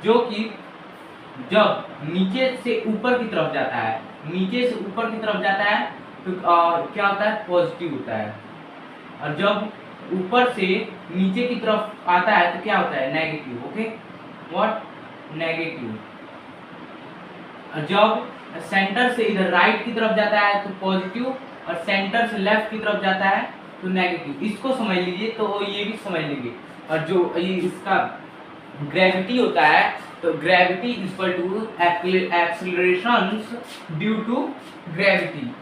जो कि जब नीचे से ऊपर की तरफ जाता है, नीचे से ऊपर की तरफ जाता है तो क्या होता है, पॉजिटिव होता है। और जब ऊपर से नीचे की तरफ आता है तो क्या होता है, नेगेटिव। Okay, what, negative. और जब सेंटर से इधर राइट की तरफ जाता है तो पॉजिटिव, और सेंटर से लेफ्ट की तरफ जाता है तो नेगेटिव। इसको समझ लीजिए तो ये भी समझ लीजिए। और जो ये इसका ग्रेविटी होता है, तो gravity is equal to acceleration due to gravity.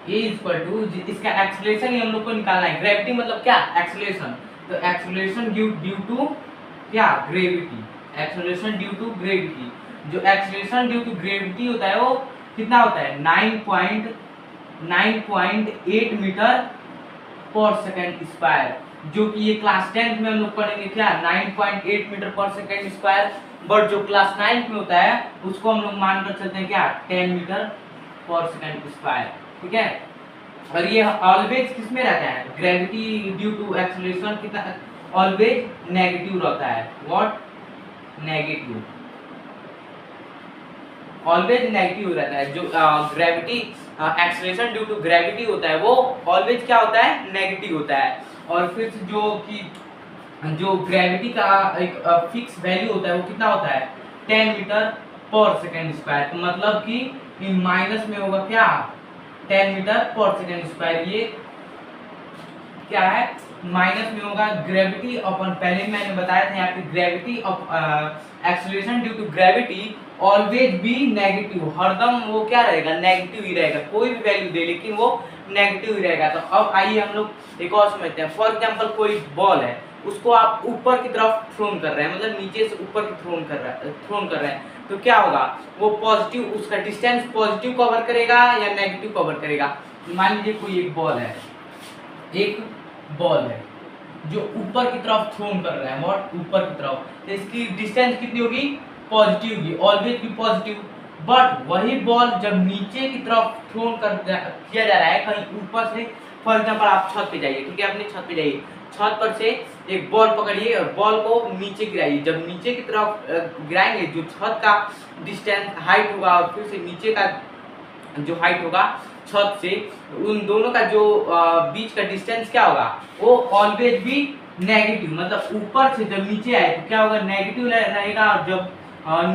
ये इज इक्वल टू, इसका एक्सीलरेशन ही हम लोग को निकालना है। ग्रेविटी मतलब क्या, एक्सीलरेशन। तो एक्सीलरेशन ड्यू टू क्या, gravity. Acceleration due to gravity. जो एक्सीलरेशन ड्यू टू ग्रेविटी होता है वो कितना होता है, 9.8 मीटर पर सेकेंड स्क्वायर। जो कि ये क्लास 10th में हम लोग पढ़ेंगे क्या, 9.8 मीटर पर सेकेंड स्क्वायर। बट जो क्लास 9th में होता है उसको हम लोग मानकर चलते हैं क्या, 10 मीटर पर सेकेंड स्क्वायर। ठीक है। और ये ऑलवेज किस में रहता है, ग्रेविटी ड्यू टू एक्सीलरेशन कितना, ऑलवेज नेगेटिव रहता है। व्हाट, नेगेटिव, ऑलवेज नेगेटिव रहता है। जो gravity acceleration due to gravity होता है वो ऑलवेज क्या होता है, नेगेटिव होता है। और फिर जो कि जो ग्रेविटी का एक फिक्स वैल्यू होता है वो कितना होता है, 10 मीटर पर सेकेंड स्क्वायर। तो मतलब कि इन माइनस में होगा क्या, 10 मीटर पर सेकेंड स्क्वायर। ये क्या है, माइनस में होगा ग्रेविटी अपन, पहले मैंने बताया था यहाँ पे gravity of acceleration due to gravity always be negative. हरदम वो क्या रहेगा, नेगेटिव ही रहेगा। कोई भी वैल्यू दे लेकिन वो नेगेटिव ही रहेगा। तो अब आइए हम लोग एक और समझते हैं। फॉर एग्जांपल कोई बॉल है, उसको आप ऊपर की तरफ थ्रोन कर रहे हैं, मतलब नीचे से ऊपर की थ्रोन कर रहे हैं, तो क्या होगा, वो पॉजिटिव, उसका डिस्टेंस पॉजिटिव कवर करेगा या नेगेटिव कवर करेगा। मान लीजिए कोई एक बॉल है, एक बॉल है जो ऊपर की तरफ थ्रोन कर रहा है, और ऊपर की तरफ, तो इसकी डिस्टेंस कितनी होगी, पॉजिटिव होगी, ऑलवेज भी पॉजिटिव। बट वही बॉल जब नीचे की तरफ थ्रोन किया जा रहा है कहीं ऊपर से, फॉर एग्जांपल आप छत पे जाइए, ठीक है, अपने छत पे जाइए, छत पर से एक बॉल पकड़िए और बॉल को नीचे गिराइए। जब नीचे की तरफ गिराएंगे, जो छत का डिस्टेंस हाइट होगा और फिर से नीचे का जो हाइट होगा छत से, उन दोनों का जो बीच का डिस्टेंस क्या होगा, वो ऑलवेज भी नेगेटिव। मतलब ऊपर से जब नीचे आए तो क्या होगा, नेगेटिव रहेगा। और जब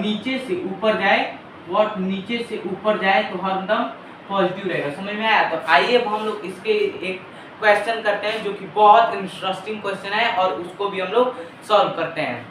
नीचे से ऊपर जाए, व्हाट, नीचे से ऊपर जाए तो हरदम पॉजिटिव रहेगा। समझ में आया। तो आइए अब हम लोग इसके एक क्वेश्चन करते हैं जो कि बहुत इंटरेस्टिंग क्वेश्चन है और उसको भी हम लोग सॉल्व करते हैं।